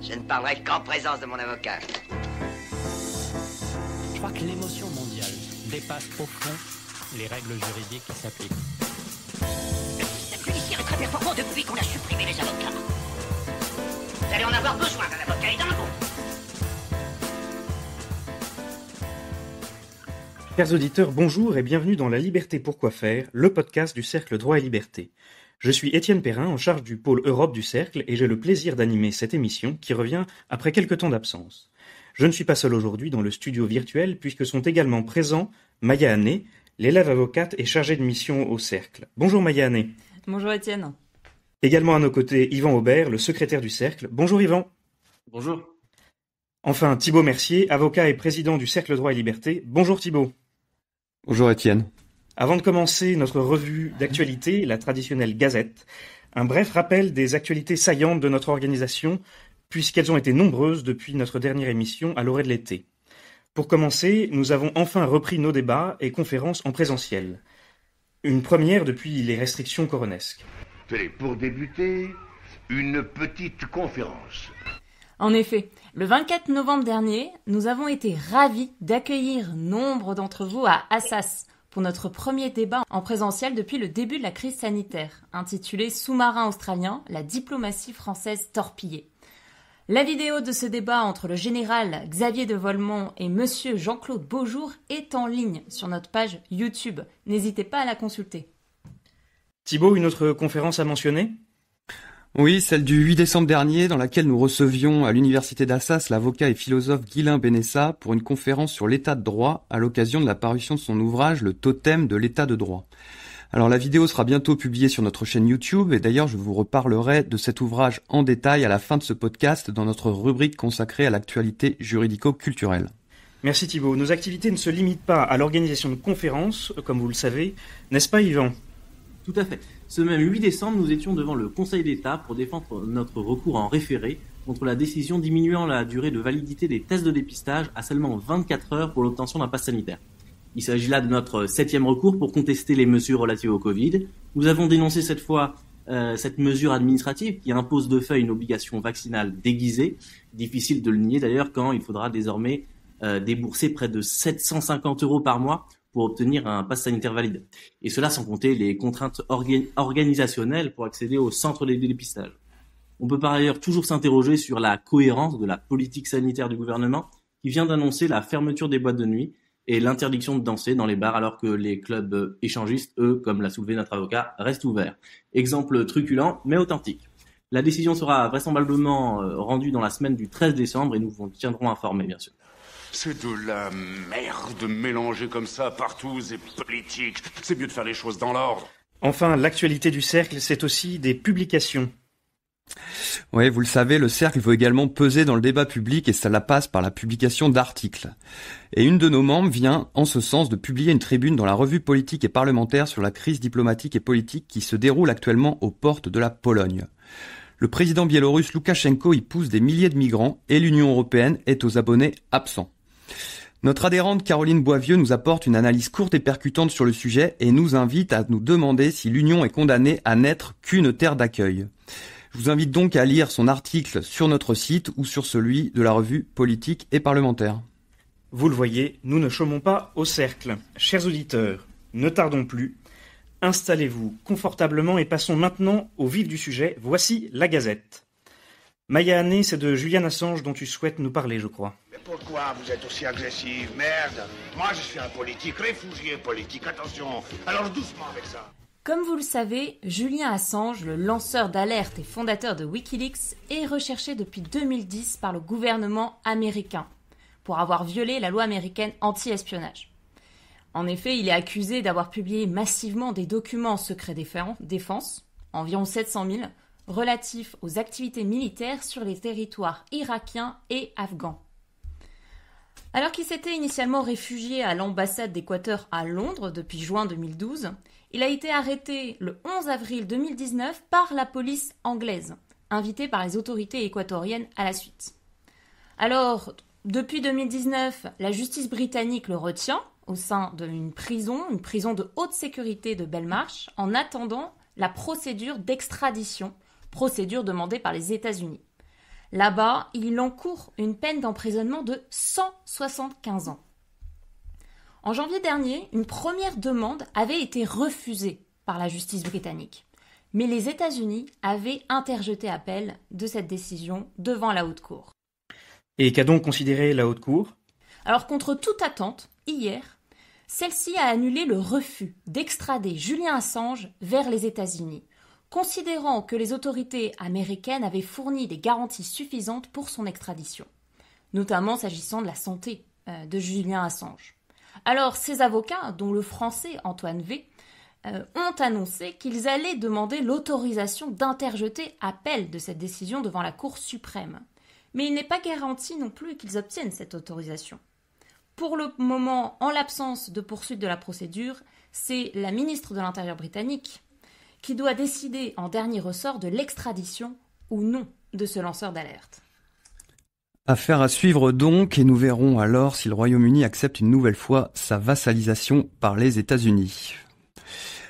Je ne parlerai qu'en présence de mon avocat. Je crois que l'émotion mondiale dépasse au fond les règles juridiques qui s'appliquent. Le judiciaire est très performant depuis qu'on a supprimé les avocats. Vous allez en avoir besoin d'un avocat et d'un bon. Chers auditeurs, bonjour et bienvenue dans La Liberté Pourquoi Faire, le podcast du Cercle Droit et Liberté. Je suis Étienne Perrin, en charge du pôle Europe du Cercle, et j'ai le plaisir d'animer cette émission qui revient après quelques temps d'absence. Je ne suis pas seul aujourd'hui dans le studio virtuel puisque sont également présents Maya Hanné, l'élève avocate et chargée de mission au Cercle. Bonjour Maya Hanné. Bonjour Étienne. Également à nos côtés, Yvan Aubert, le secrétaire du Cercle. Bonjour Yvan. Bonjour. Enfin, Thibaut Mercier, avocat et président du Cercle Droit et Liberté. Bonjour Thibaut. Bonjour Étienne. Avant de commencer notre revue d'actualité, la traditionnelle gazette, un bref rappel des actualités saillantes de notre organisation, puisqu'elles ont été nombreuses depuis notre dernière émission à l'orée de l'été. Pour commencer, nous avons enfin repris nos débats et conférences en présentiel. Une première depuis les restrictions coronesques. Tenez, pour débuter, une petite conférence. En effet, le 24 novembre dernier, nous avons été ravis d'accueillir nombre d'entre vous à Assas pour notre premier débat en présentiel depuis le début de la crise sanitaire, intitulé « Sous-marin australien, la diplomatie française torpillée ». La vidéo de ce débat entre le général Xavier de Volmont et monsieur Jean-Claude Beaujour est en ligne sur notre page YouTube. N'hésitez pas à la consulter. Thibaut, une autre conférence à mentionner ? Oui, celle du 8 décembre dernier, dans laquelle nous recevions à l'université d'Assas l'avocat et philosophe Guylain Benessa pour une conférence sur l'état de droit à l'occasion de la parution de son ouvrage Le totem de l'état de droit. Alors la vidéo sera bientôt publiée sur notre chaîne YouTube et d'ailleurs je vous reparlerai de cet ouvrage en détail à la fin de ce podcast dans notre rubrique consacrée à l'actualité juridico-culturelle. Merci Thibaut. Nos activités ne se limitent pas à l'organisation de conférences, comme vous le savez, n'est-ce pas Yvan ? Tout à fait. Ce même 8 décembre, nous étions devant le Conseil d'État pour défendre notre recours en référé contre la décision diminuant la durée de validité des tests de dépistage à seulement 24 heures pour l'obtention d'un pass sanitaire. Il s'agit là de notre 7e recours pour contester les mesures relatives au Covid. Nous avons dénoncé cette fois cette mesure administrative qui impose de fait une obligation vaccinale déguisée. Difficile de le nier d'ailleurs quand il faudra désormais débourser près de 750 € par mois pour obtenir un pass sanitaire valide. Et cela sans compter les contraintes organisationnelles pour accéder au centre de dépistage. On peut par ailleurs toujours s'interroger sur la cohérence de la politique sanitaire du gouvernement qui vient d'annoncer la fermeture des boîtes de nuit et l'interdiction de danser dans les bars alors que les clubs échangistes, eux, comme l'a soulevé notre avocat, restent ouverts. Exemple truculent mais authentique. La décision sera vraisemblablement rendue dans la semaine du 13 décembre et nous vous tiendrons informés bien sûr. C'est de la merde mélangée comme ça partout, c'est politique. C'est mieux de faire les choses dans l'ordre. Enfin, l'actualité du Cercle, c'est aussi des publications. Oui, vous le savez, le Cercle veut également peser dans le débat public et cela passe par la publication d'articles. Et une de nos membres vient, en ce sens, de publier une tribune dans la revue politique et parlementaire sur la crise diplomatique et politique qui se déroule actuellement aux portes de la Pologne. Le président biélorusse Loukachenko y pousse des milliers de migrants et l'Union européenne est aux abonnés absents. Notre adhérente Caroline Boisvieux nous apporte une analyse courte et percutante sur le sujet et nous invite à nous demander si l'Union est condamnée à n'être qu'une terre d'accueil. Je vous invite donc à lire son article sur notre site ou sur celui de la revue politique et parlementaire. Vous le voyez, nous ne chômons pas au Cercle. Chers auditeurs, ne tardons plus. Installez-vous confortablement et passons maintenant au vif du sujet. Voici la Gazette. Maya Hanné, c'est de Julian Assange dont tu souhaites nous parler, je crois. Mais pourquoi vous êtes aussi agressif? Merde. Moi, je suis un politique, réfugié politique. Attention. Alors doucement avec ça. Comme vous le savez, Julian Assange, le lanceur d'alerte et fondateur de Wikileaks, est recherché depuis 2010 par le gouvernement américain pour avoir violé la loi américaine anti-espionnage. En effet, il est accusé d'avoir publié massivement des documents secrets défense, environ 700 000, relatifs aux activités militaires sur les territoires irakiens et afghans. Alors qu'il s'était initialement réfugié à l'ambassade d'Équateur à Londres depuis juin 2012, il a été arrêté le 11 avril 2019 par la police anglaise, invité par les autorités équatoriennes à la suite. Alors, depuis 2019, la justice britannique le retient au sein d'une prison de haute sécurité de Belmarsh, en attendant la procédure d'extradition, procédure demandée par les États-Unis. Là-bas, il encourt une peine d'emprisonnement de 175 ans. En janvier dernier, une première demande avait été refusée par la justice britannique. Mais les États-Unis avaient interjeté appel de cette décision devant la Haute Cour. Et qu'a donc considéré la Haute Cour ? Alors, contre toute attente, hier, celle-ci a annulé le refus d'extrader Julian Assange vers les États-Unis, considérant que les autorités américaines avaient fourni des garanties suffisantes pour son extradition, notamment s'agissant de la santé de Julian Assange. Alors, ses avocats, dont le français Antoine V, ont annoncé qu'ils allaient demander l'autorisation d'interjeter appel de cette décision devant la Cour suprême. Mais il n'est pas garanti non plus qu'ils obtiennent cette autorisation. Pour le moment, en l'absence de poursuite de la procédure, c'est la ministre de l'Intérieur britannique qui doit décider en dernier ressort de l'extradition ou non de ce lanceur d'alerte. Affaire à suivre donc, et nous verrons alors si le Royaume-Uni accepte une nouvelle fois sa vassalisation par les États-Unis.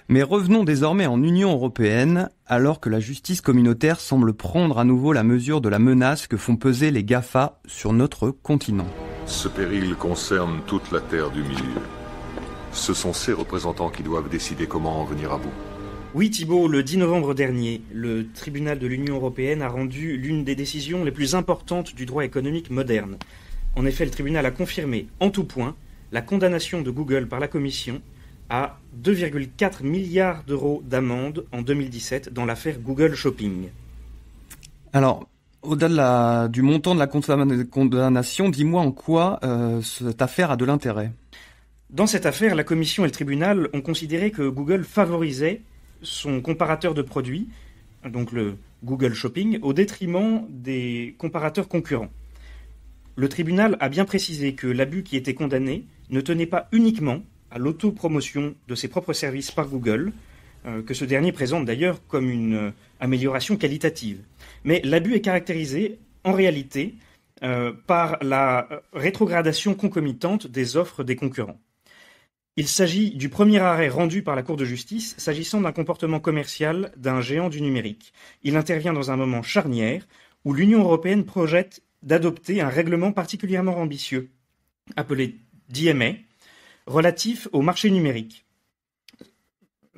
Mais revenons désormais en Union européenne, alors que la justice communautaire semble prendre à nouveau la mesure de la menace que font peser les GAFA sur notre continent. Ce péril concerne toute la terre du milieu. Ce sont ces représentants qui doivent décider comment en venir à bout. Oui Thibault, le 10 novembre dernier, le tribunal de l'Union européenne a rendu l'une des décisions les plus importantes du droit économique moderne. En effet, le tribunal a confirmé en tout point la condamnation de Google par la Commission à 2,4 milliards d'euros d'amende en 2017 dans l'affaire Google Shopping. Alors, au-delà du montant de la condamnation, dis-moi en quoi cette affaire a de l'intérêt. Dans cette affaire, la Commission et le tribunal ont considéré que Google favorisait son comparateur de produits, donc le Google Shopping, au détriment des comparateurs concurrents. Le tribunal a bien précisé que l'abus qui était condamné ne tenait pas uniquement à l'autopromotion de ses propres services par Google, que ce dernier présente d'ailleurs comme une amélioration qualitative. Mais l'abus est caractérisé, en réalité, par la rétrogradation concomitante des offres des concurrents. Il s'agit du premier arrêt rendu par la Cour de justice s'agissant d'un comportement commercial d'un géant du numérique. Il intervient dans un moment charnière où l'Union européenne projette d'adopter un règlement particulièrement ambitieux, appelé DMA, relatif au marché numérique.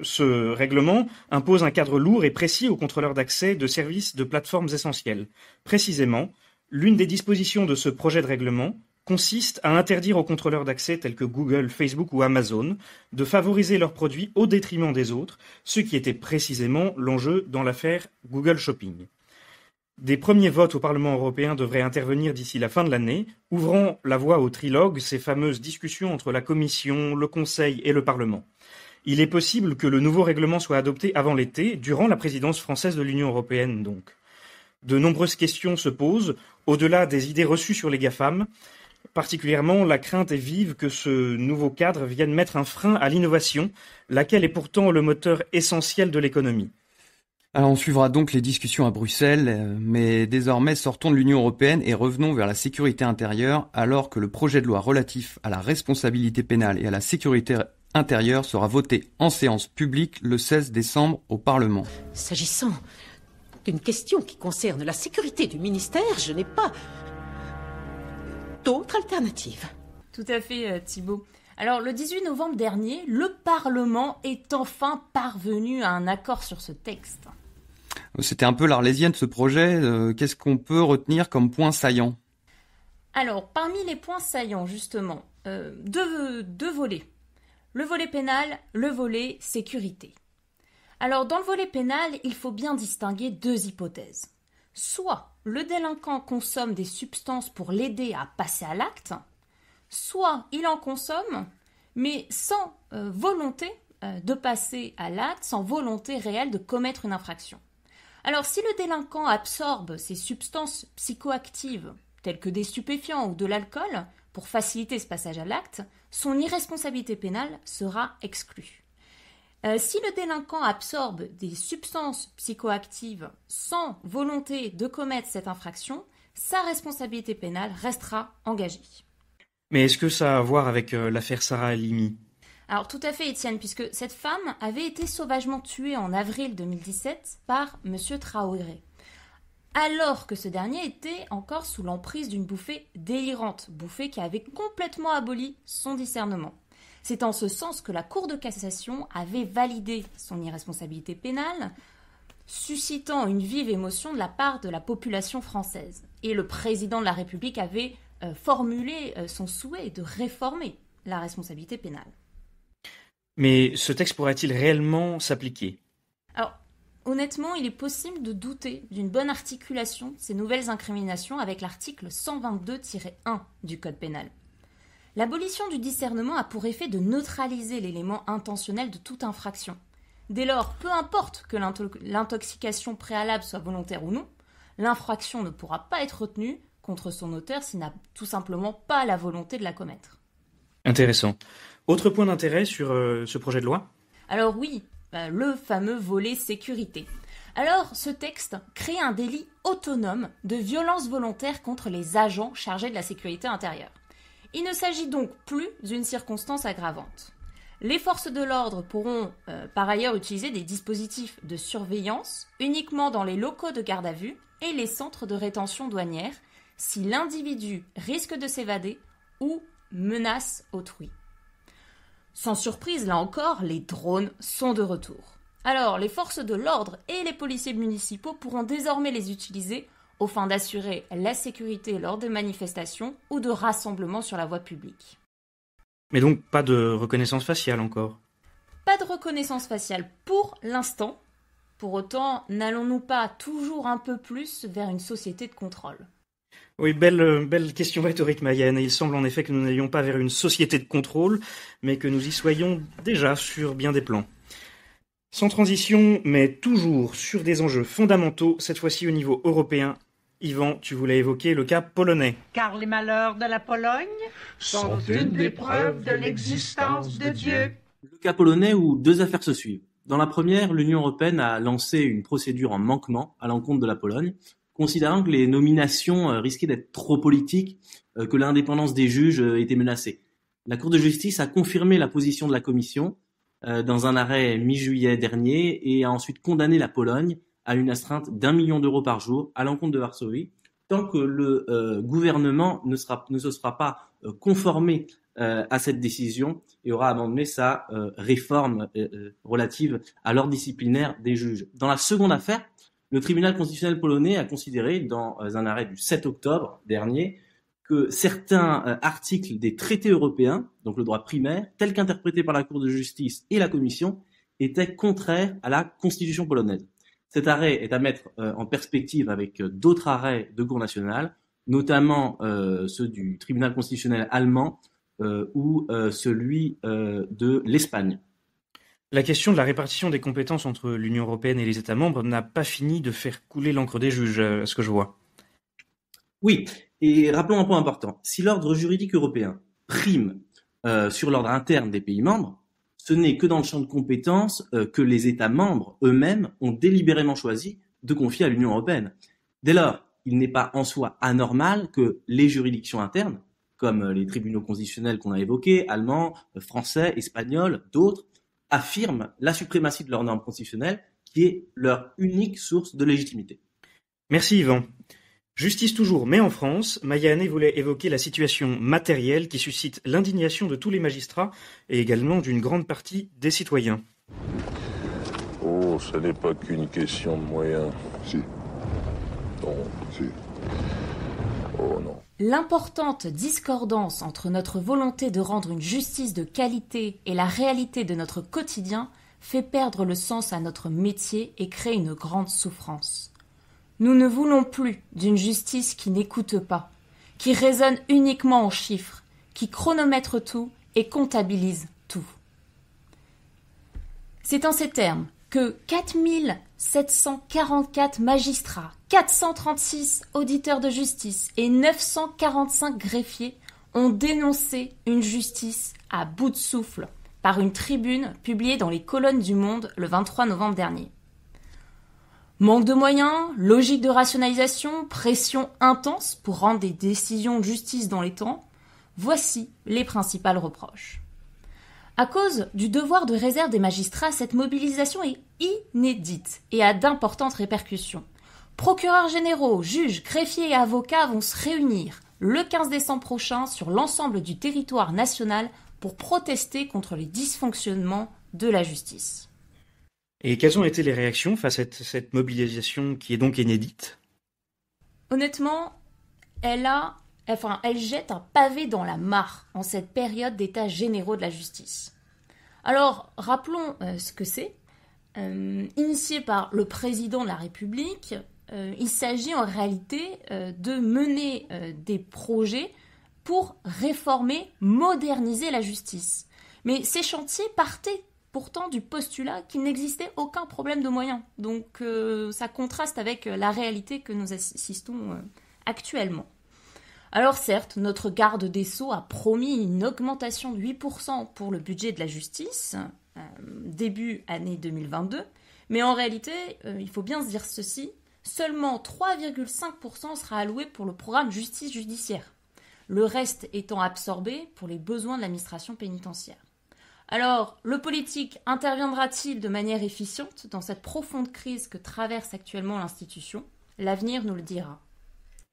Ce règlement impose un cadre lourd et précis aux contrôleurs d'accès de services de plateformes essentielles. Précisément, l'une des dispositions de ce projet de règlement consiste à interdire aux contrôleurs d'accès tels que Google, Facebook ou Amazon de favoriser leurs produits au détriment des autres, ce qui était précisément l'enjeu dans l'affaire Google Shopping. Des premiers votes au Parlement européen devraient intervenir d'ici la fin de l'année, ouvrant la voie au trilogue, ces fameuses discussions entre la Commission, le Conseil et le Parlement. Il est possible que le nouveau règlement soit adopté avant l'été, durant la présidence française de l'Union européenne donc. De nombreuses questions se posent, au-delà des idées reçues sur les GAFAM. Particulièrement, la crainte est vive que ce nouveau cadre vienne mettre un frein à l'innovation, laquelle est pourtant le moteur essentiel de l'économie. Alors on suivra donc les discussions à Bruxelles, mais désormais sortons de l'Union européenne et revenons vers la sécurité intérieure, alors que le projet de loi relatif à la responsabilité pénale et à la sécurité intérieure sera voté en séance publique le 16 décembre au Parlement. S'agissant d'une question qui concerne la sécurité du ministère, je n'ai pas d'autre alternative. Tout à fait, Thibault. Alors, le 18 novembre dernier, le Parlement est enfin parvenu à un accord sur ce texte. C'était un peu l'arlésienne ce projet. Qu'est-ce qu'on peut retenir comme point saillant ? Alors, parmi les points saillants, justement, deux volets. Le volet pénal, le volet sécurité. Alors, dans le volet pénal, il faut bien distinguer deux hypothèses. Soit le délinquant consomme des substances pour l'aider à passer à l'acte, soit il en consomme, mais sans volonté de passer à l'acte, sans volonté réelle de commettre une infraction. Alors, si le délinquant absorbe ces substances psychoactives, telles que des stupéfiants ou de l'alcool, pour faciliter ce passage à l'acte, son irresponsabilité pénale sera exclue. Si le délinquant absorbe des substances psychoactives sans volonté de commettre cette infraction, sa responsabilité pénale restera engagée. Mais est-ce que ça a à voir avec l'affaire Sarah Halimi ? Alors tout à fait, Étienne, puisque cette femme avait été sauvagement tuée en avril 2017 par M. Traoré. alors que ce dernier était encore sous l'emprise d'une bouffée délirante, bouffée qui avait complètement aboli son discernement. C'est en ce sens que la Cour de cassation avait validé son irresponsabilité pénale, suscitant une vive émotion de la part de la population française. Et le président de la République avait formulé son souhait de réformer la responsabilité pénale. Mais ce texte pourrait-il réellement s'appliquer ? Alors, honnêtement, il est possible de douter d'une bonne articulation de ces nouvelles incriminations avec l'article 122-1 du Code pénal. L'abolition du discernement a pour effet de neutraliser l'élément intentionnel de toute infraction. Dès lors, peu importe que l'intoxication préalable soit volontaire ou non, l'infraction ne pourra pas être retenue contre son auteur s'il n'a tout simplement pas la volonté de la commettre. Intéressant. Autre point d'intérêt sur ce projet de loi ? Alors oui, le fameux volet sécurité. Alors, ce texte crée un délit autonome de violence volontaire contre les agents chargés de la sécurité intérieure. Il ne s'agit donc plus d'une circonstance aggravante. Les forces de l'ordre pourront par ailleurs utiliser des dispositifs de surveillance uniquement dans les locaux de garde à vue et les centres de rétention douanière si l'individu risque de s'évader ou menace autrui. Sans surprise, là encore, les drones sont de retour. Alors, les forces de l'ordre et les policiers municipaux pourront désormais les utiliser aux fins d'assurer la sécurité lors de manifestations ou de rassemblements sur la voie publique. Mais donc pas de reconnaissance faciale encore ? Pas de reconnaissance faciale pour l'instant. Pour autant, n'allons-nous pas toujours un peu plus vers une société de contrôle ? Oui, belle question rhétorique, Mayenne. Il semble en effet que nous n'allions pas vers une société de contrôle, mais que nous y soyons déjà sur bien des plans. Sans transition, mais toujours sur des enjeux fondamentaux, cette fois-ci au niveau européen. Yvan, tu voulais évoquer le cas polonais. Car les malheurs de la Pologne sont une des preuves de l'existence de Dieu. Le cas polonais où deux affaires se suivent. Dans la première, l'Union européenne a lancé une procédure en manquement à l'encontre de la Pologne, considérant que les nominations risquaient d'être trop politiques, que l'indépendance des juges était menacée. La Cour de justice a confirmé la position de la Commission dans un arrêt mi-juillet dernier et a ensuite condamné la Pologne à une astreinte d'1 million d'euros par jour à l'encontre de Varsovie, tant que le gouvernement ne se sera pas conformé à cette décision et aura abandonné sa réforme relative à l'ordre disciplinaire des juges. Dans la seconde affaire, le tribunal constitutionnel polonais a considéré, dans un arrêt du 7 octobre dernier, que certains articles des traités européens, donc le droit primaire, tel qu'interprété par la Cour de justice et la Commission, étaient contraires à la Constitution polonaise. Cet arrêt est à mettre en perspective avec d'autres arrêts de Cour nationale, notamment ceux du tribunal constitutionnel allemand ou celui de l'Espagne. La question de la répartition des compétences entre l'Union européenne et les États membres n'a pas fini de faire couler l'encre des juges, à ce que je vois. Oui, et rappelons un point important. Si l'ordre juridique européen prime sur l'ordre interne des pays membres, ce n'est que dans le champ de compétences que les États membres eux-mêmes ont délibérément choisi de confier à l'Union européenne. Dès lors, il n'est pas en soi anormal que les juridictions internes, comme les tribunaux constitutionnels qu'on a évoqués, allemands, français, espagnols, d'autres, affirment la suprématie de leur norme constitutionnelle qui est leur unique source de légitimité. Merci Yvan. Justice toujours, mais en France, Mayane voulait évoquer la situation matérielle qui suscite l'indignation de tous les magistrats et également d'une grande partie des citoyens. Oh, ce n'est pas qu'une question de moyens. Si. Non, si. Oh non. L'importante discordance entre notre volonté de rendre une justice de qualité et la réalité de notre quotidien fait perdre le sens à notre métier et crée une grande souffrance. Nous ne voulons plus d'une justice qui n'écoute pas, qui raisonne uniquement en chiffres, qui chronomètre tout et comptabilise tout. C'est en ces termes que 4744 magistrats, 436 auditeurs de justice et 945 greffiers ont dénoncé une justice à bout de souffle par une tribune publiée dans les colonnes du Monde le 23 novembre dernier. Manque de moyens, logique de rationalisation, pression intense pour rendre des décisions de justice dans les temps, voici les principales reproches. À cause du devoir de réserve des magistrats, cette mobilisation est inédite et a d'importantes répercussions. Procureurs généraux, juges, greffiers et avocats vont se réunir le 15 décembre prochain sur l'ensemble du territoire national pour protester contre les dysfonctionnements de la justice. Et quelles ont été les réactions face à cette mobilisation qui est donc inédite ? Honnêtement, elle jette un pavé dans la mare en cette période d'états généraux de la justice. Alors, rappelons ce que c'est. Initié par le président de la République, il s'agit en réalité de mener des projets pour réformer, moderniser la justice. Mais ces chantiers partaient pourtant du postulat qu'il n'existait aucun problème de moyens. Donc ça contraste avec la réalité que nous assistons actuellement. Alors certes, notre garde des Sceaux a promis une augmentation de 8% pour le budget de la justice, début année 2022, mais en réalité, il faut bien se dire ceci, seulement 3,5% sera alloué pour le programme justice judiciaire, le reste étant absorbé pour les besoins de l'administration pénitentiaire. Alors, le politique interviendra-t-il de manière efficiente dans cette profonde crise que traverse actuellement l'institution ? L'avenir nous le dira.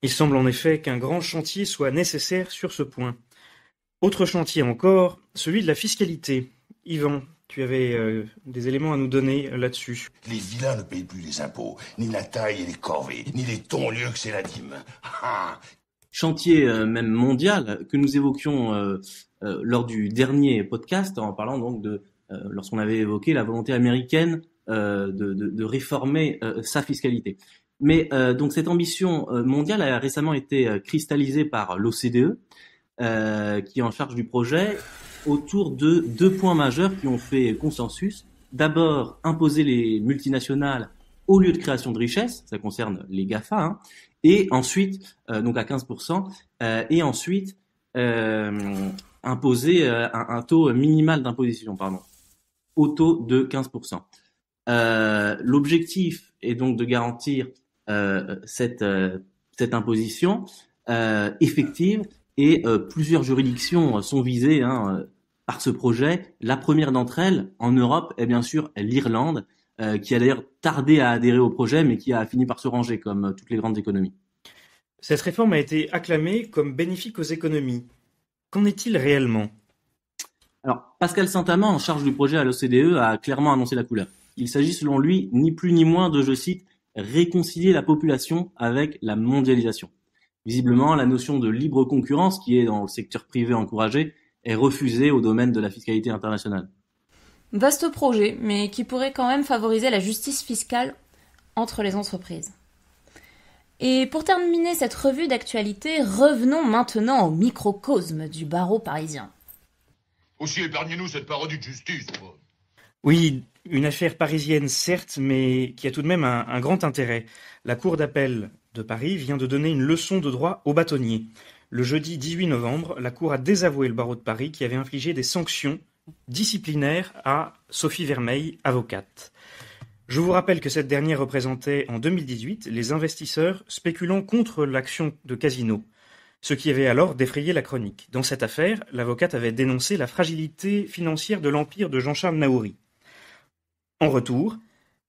Il semble en effet qu'un grand chantier soit nécessaire sur ce point. Autre chantier encore, celui de la fiscalité. Yvan, tu avais des éléments à nous donner là-dessus. Les vilains ne payent plus les impôts, ni la taille et les corvées, ni les tons-lieux que c'est la dîme. Chantier même mondial que nous évoquions lors du dernier podcast en parlant donc de lorsqu'on avait évoqué la volonté américaine de réformer sa fiscalité. Mais donc cette ambition mondiale a récemment été cristallisée par l'OCDE qui est en charge du projet autour de 2 points majeurs qui ont fait consensus. D'abord, imposer les multinationales au lieu de création de richesse, ça concerne les GAFA, hein, et ensuite, donc à 15%, et ensuite imposer un taux minimal d'imposition, au taux de 15%. L'objectif est donc de garantir cette imposition effective, et plusieurs juridictions sont visées par ce projet. La première d'entre elles, en Europe, est bien sûr l'Irlande, qui a d'ailleurs tardé à adhérer au projet, mais qui a fini par se ranger, comme toutes les grandes économies. Cette réforme a été acclamée comme bénéfique aux économies. Qu'en est-il réellement ? Alors, Pascal Saint-Amand, en charge du projet à l'OCDE, a clairement annoncé la couleur. Il s'agit selon lui, ni plus ni moins de, je cite, réconcilier la population avec la mondialisation. Visiblement, la notion de libre concurrence, qui est dans le secteur privé encouragée, est refusée au domaine de la fiscalité internationale. Vaste projet, mais qui pourrait quand même favoriser la justice fiscale entre les entreprises. Et pour terminer cette revue d'actualité, revenons maintenant au microcosme du barreau parisien. Aussi, épargnez-nous cette parodie de justice. Oui, une affaire parisienne certes, mais qui a tout de même un grand intérêt. La Cour d'appel de Paris vient de donner une leçon de droit aux bâtonniers. Le jeudi 18 novembre, la Cour a désavoué le barreau de Paris qui avait infligé des sanctions disciplinaires à Sophie Vermeil, avocate. Je vous rappelle que cette dernière représentait en 2018 les investisseurs spéculant contre l'action de Casino, ce qui avait alors défrayé la chronique. Dans cette affaire, l'avocate avait dénoncé la fragilité financière de l'empire de Jean-Charles Naouri. En retour,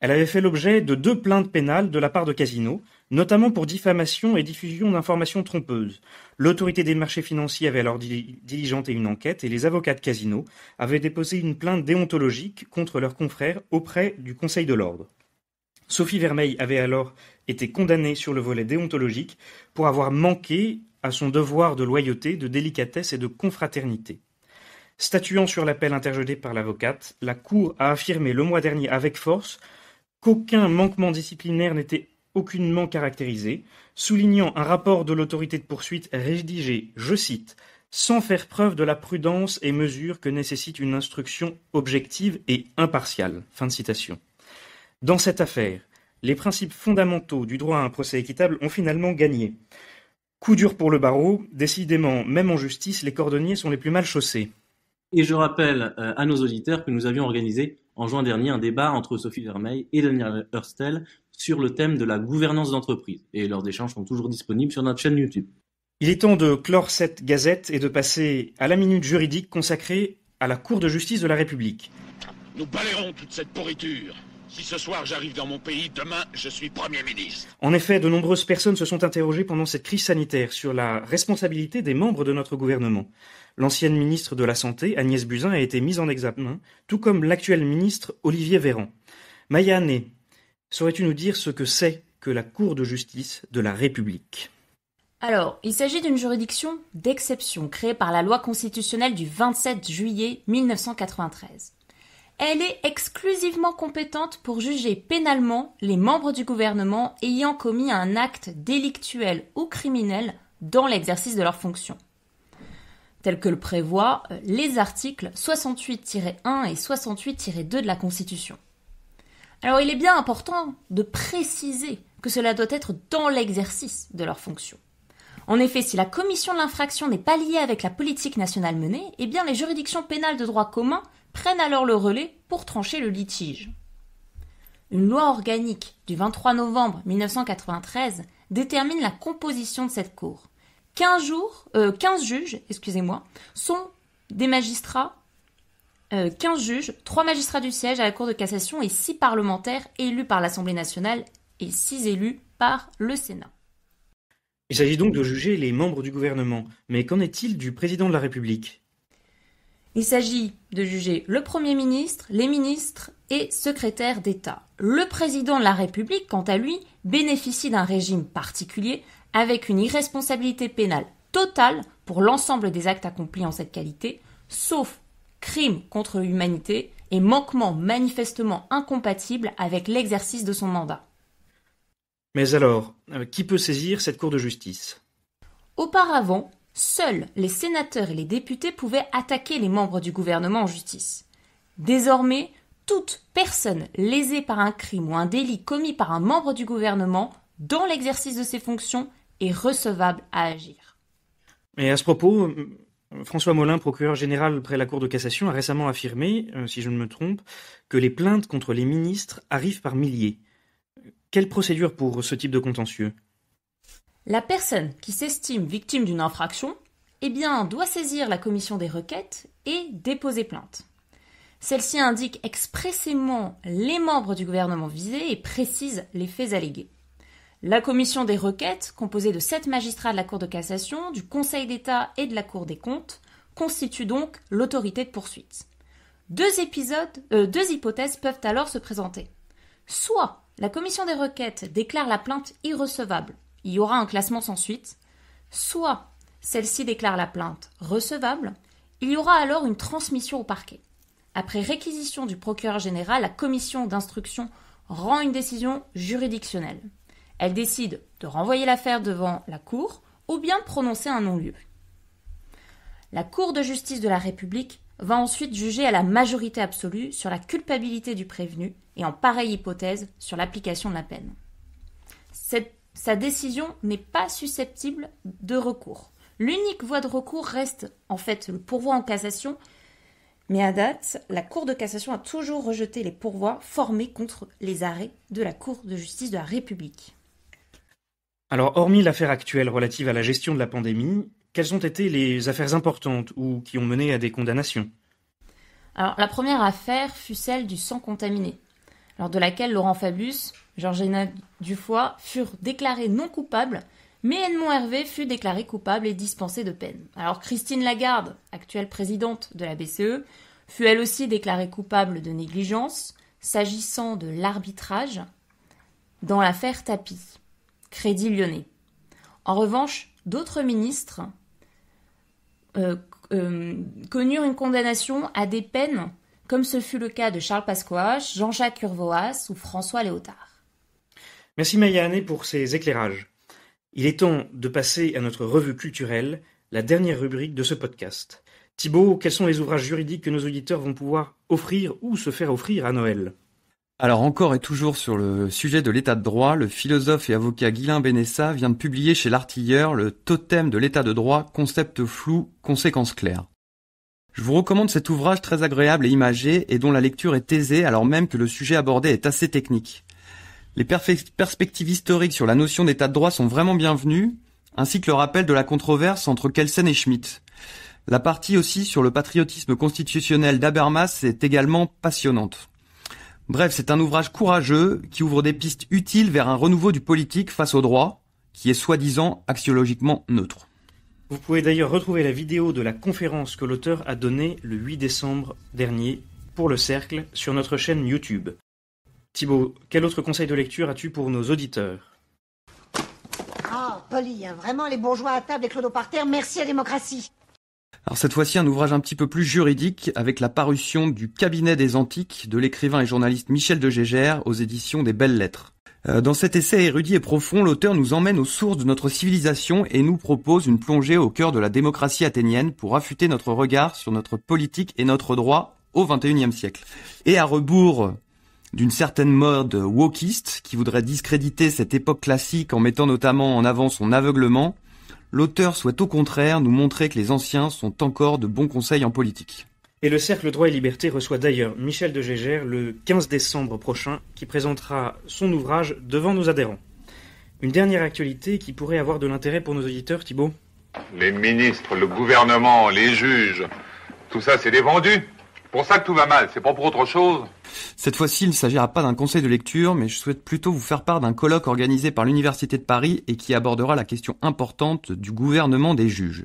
elle avait fait l'objet de 2 plaintes pénales de la part de Casino, notamment pour diffamation et diffusion d'informations trompeuses. L'autorité des marchés financiers avait alors diligenté une enquête et les avocats de Casino avaient déposé une plainte déontologique contre leurs confrères auprès du Conseil de l'Ordre. Sophie Vermeil avait alors été condamnée sur le volet déontologique pour avoir manqué à son devoir de loyauté, de délicatesse et de confraternité. Statuant sur l'appel interjeté par l'avocate, la Cour a affirmé le mois dernier avec force qu'aucun manquement disciplinaire n'était aucunement caractérisé, soulignant un rapport de l'autorité de poursuite rédigé, je cite, « sans faire preuve de la prudence et mesure que nécessite une instruction objective et impartiale ». Fin de citation. Dans cette affaire, les principes fondamentaux du droit à un procès équitable ont finalement gagné. Coup dur pour le barreau, décidément, même en justice, les cordonniers sont les plus mal chaussés. Et je rappelle à nos auditeurs que nous avions organisé en juin dernier un débat entre Sophie Vermeil et Daniel Hurstel sur le thème de la gouvernance d'entreprise. Et leurs échanges sont toujours disponibles sur notre chaîne YouTube. Il est temps de clore cette gazette et de passer à la minute juridique consacrée à la Cour de justice de la République. Nous balayerons toute cette pourriture. Si ce soir j'arrive dans mon pays, demain je suis Premier ministre. En effet, de nombreuses personnes se sont interrogées pendant cette crise sanitaire sur la responsabilité des membres de notre gouvernement. L'ancienne ministre de la Santé, Agnès Buzyn, a été mise en examen, tout comme l'actuel ministre Olivier Véran. Maya Hanné, saurais-tu nous dire ce que c'est que la Cour de justice de la République ? Alors, il s'agit d'une juridiction d'exception créée par la loi constitutionnelle du 27 juillet 1993. Elle est exclusivement compétente pour juger pénalement les membres du gouvernement ayant commis un acte délictuel ou criminel dans l'exercice de leurs fonctions, tel que le prévoient les articles 68-1 et 68-2 de la Constitution. Alors, il est bien important de préciser que cela doit être dans l'exercice de leurs fonctions. En effet, si la commission de l'infraction n'est pas liée avec la politique nationale menée, eh bien les juridictions pénales de droit commun prennent alors le relais pour trancher le litige. Une loi organique du 23 novembre 1993 détermine la composition de cette cour. 15 juges sont des magistrats, 15 juges, 3 magistrats du siège à la Cour de cassation et 6 parlementaires élus par l'Assemblée nationale et 6 élus par le Sénat. Il s'agit donc de juger les membres du gouvernement. Mais qu'en est-il du président de la République ? Il s'agit de juger le Premier ministre, les ministres et secrétaires d'État. Le président de la République, quant à lui, bénéficie d'un régime particulier avec une irresponsabilité pénale totale pour l'ensemble des actes accomplis en cette qualité, sauf crimes contre l'humanité et manquements manifestement incompatibles avec l'exercice de son mandat. Mais alors, qui peut saisir cette Cour de justice ? Auparavant, seuls les sénateurs et les députés pouvaient attaquer les membres du gouvernement en justice. Désormais, toute personne lésée par un crime ou un délit commis par un membre du gouvernement dans l'exercice de ses fonctions est recevable à agir. Et à ce propos, François Molin, procureur général près la Cour de cassation, a récemment affirmé, si je ne me trompe, que les plaintes contre les ministres arrivent par milliers. Quelle procédure pour ce type de contentieux ? La personne qui s'estime victime d'une infraction, doit saisir la commission des requêtes et déposer plainte. Celle-ci indique expressément les membres du gouvernement visés et précise les faits allégués. La commission des requêtes, composée de 7 magistrats de la Cour de cassation, du Conseil d'État et de la Cour des comptes, constitue donc l'autorité de poursuite. Deux hypothèses peuvent alors se présenter. Soit la commission des requêtes déclare la plainte irrecevable, il y aura un classement sans suite, soit celle-ci déclare la plainte recevable, il y aura alors une transmission au parquet. Après réquisition du procureur général, la commission d'instruction rend une décision juridictionnelle. Elle décide de renvoyer l'affaire devant la Cour ou bien de prononcer un non-lieu. La Cour de justice de la République va ensuite juger à la majorité absolue sur la culpabilité du prévenu et en pareille hypothèse sur l'application de la peine. Sa décision n'est pas susceptible de recours. L'unique voie de recours reste en fait le pourvoi en cassation, mais à date, la Cour de cassation a toujours rejeté les pourvois formés contre les arrêts de la Cour de justice de la République. Alors, hormis l'affaire actuelle relative à la gestion de la pandémie, quelles ont été les affaires importantes ou qui ont mené à des condamnations ? Alors, la première affaire fut celle du sang contaminé, lors de laquelle Laurent Fabius, Georgina Dufoy furent déclarés non coupables, mais Edmond Hervé fut déclaré coupable et dispensé de peine. Alors Christine Lagarde, actuelle présidente de la BCE, fut elle aussi déclarée coupable de négligence, s'agissant de l'arbitrage dans l'affaire Tapie, Crédit Lyonnais. En revanche, d'autres ministres connurent une condamnation à des peines, comme ce fut le cas de Charles Pasqua, Jean-Jacques Urvoas ou François Léotard. Merci Maya Hanné pour ces éclairages. Il est temps de passer à notre revue culturelle, la dernière rubrique de ce podcast. Thibaut, quels sont les ouvrages juridiques que nos auditeurs vont pouvoir offrir ou se faire offrir à Noël ? Alors encore et toujours sur le sujet de l'état de droit, le philosophe et avocat Guylain Benessa vient de publier chez l'Artilleur le Totem de l'état de droit, concept flou, conséquences claires. Je vous recommande cet ouvrage très agréable et imagé et dont la lecture est aisée alors même que le sujet abordé est assez technique. Les perspectives historiques sur la notion d'état de droit sont vraiment bienvenues, ainsi que le rappel de la controverse entre Kelsen et Schmitt. La partie aussi sur le patriotisme constitutionnel d'Habermas est également passionnante. Bref, c'est un ouvrage courageux qui ouvre des pistes utiles vers un renouveau du politique face au droit, qui est soi-disant axiologiquement neutre. Vous pouvez d'ailleurs retrouver la vidéo de la conférence que l'auteur a donnée le 8 décembre dernier pour le Cercle sur notre chaîne YouTube. Thibaut, quel autre conseil de lecture as-tu pour nos auditeurs ? Ah, poli, hein, vraiment les bourgeois à table et clodo par terre, merci à la démocratie. Alors cette fois-ci, un ouvrage un petit peu plus juridique avec la parution du Cabinet des Antiques de l'écrivain et journaliste Michel de Gégère aux éditions des Belles Lettres. Dans cet essai érudit et profond, l'auteur nous emmène aux sources de notre civilisation et nous propose une plongée au cœur de la démocratie athénienne pour affûter notre regard sur notre politique et notre droit au XXIe siècle. Et à rebours d'une certaine mode wokiste qui voudrait discréditer cette époque classique en mettant notamment en avant son aveuglement, l'auteur souhaite au contraire nous montrer que les anciens sont encore de bons conseils en politique. Et le Cercle Droit et Liberté reçoit d'ailleurs Michel de Gégère le 15 décembre prochain, qui présentera son ouvrage devant nos adhérents. Une dernière actualité qui pourrait avoir de l'intérêt pour nos auditeurs, Thibaut ? Les ministres, le gouvernement, les juges, tout ça c'est des vendus. Pour ça que tout va mal, c'est pas pour autre chose. Cette fois-ci, il ne s'agira pas d'un conseil de lecture, mais je souhaite plutôt vous faire part d'un colloque organisé par l'Université de Paris et qui abordera la question importante du gouvernement des juges.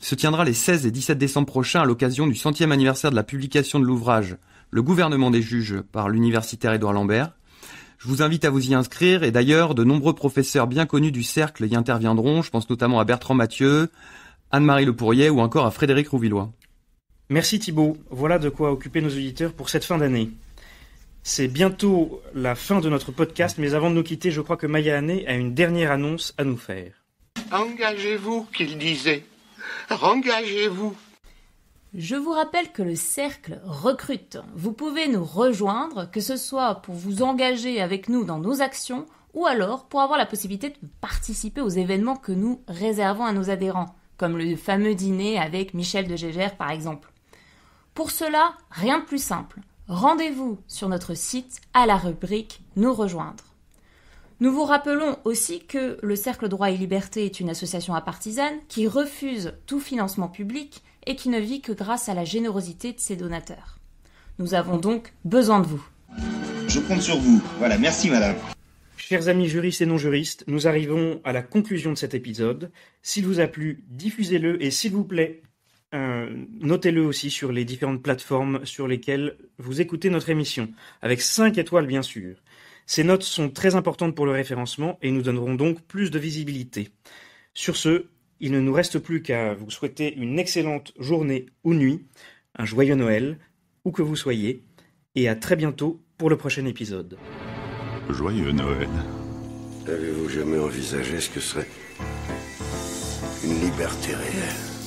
Il se tiendra les 16 et 17 décembre prochains à l'occasion du 100e anniversaire de la publication de l'ouvrage « Le gouvernement des juges » par l'universitaire Édouard Lambert. Je vous invite à vous y inscrire et d'ailleurs, de nombreux professeurs bien connus du Cercle y interviendront. Je pense notamment à Bertrand Mathieu, Anne-Marie Le Pourrier ou encore à Frédéric Rouvillois. Merci Thibaut, voilà de quoi occuper nos auditeurs pour cette fin d'année. C'est bientôt la fin de notre podcast, mais avant de nous quitter, je crois que Maya Hanné a une dernière annonce à nous faire. Engagez-vous, qu'il disait. Engagez-vous. Je vous rappelle que le Cercle recrute. Vous pouvez nous rejoindre, que ce soit pour vous engager avec nous dans nos actions, ou alors pour avoir la possibilité de participer aux événements que nous réservons à nos adhérents, comme le fameux dîner avec Michel de Gégère par exemple. Pour cela, rien de plus simple. Rendez-vous sur notre site à la rubrique « Nous rejoindre ». Nous vous rappelons aussi que le Cercle Droit et Liberté est une association apartisane qui refuse tout financement public et qui ne vit que grâce à la générosité de ses donateurs. Nous avons donc besoin de vous. Je compte sur vous. Voilà, merci madame. Chers amis juristes et non-juristes, nous arrivons à la conclusion de cet épisode. S'il vous a plu, diffusez-le et s'il vous plaît, notez-le aussi sur les différentes plateformes sur lesquelles vous écoutez notre émission, avec 5 étoiles bien sûr. Ces notes sont très importantes pour le référencement et nous donneront donc plus de visibilité. Sur ce, il ne nous reste plus qu'à vous souhaiter une excellente journée ou nuit, un joyeux Noël, où que vous soyez, et à très bientôt pour le prochain épisode. Joyeux Noël. Avez-vous jamais envisagé ce que serait une liberté réelle ?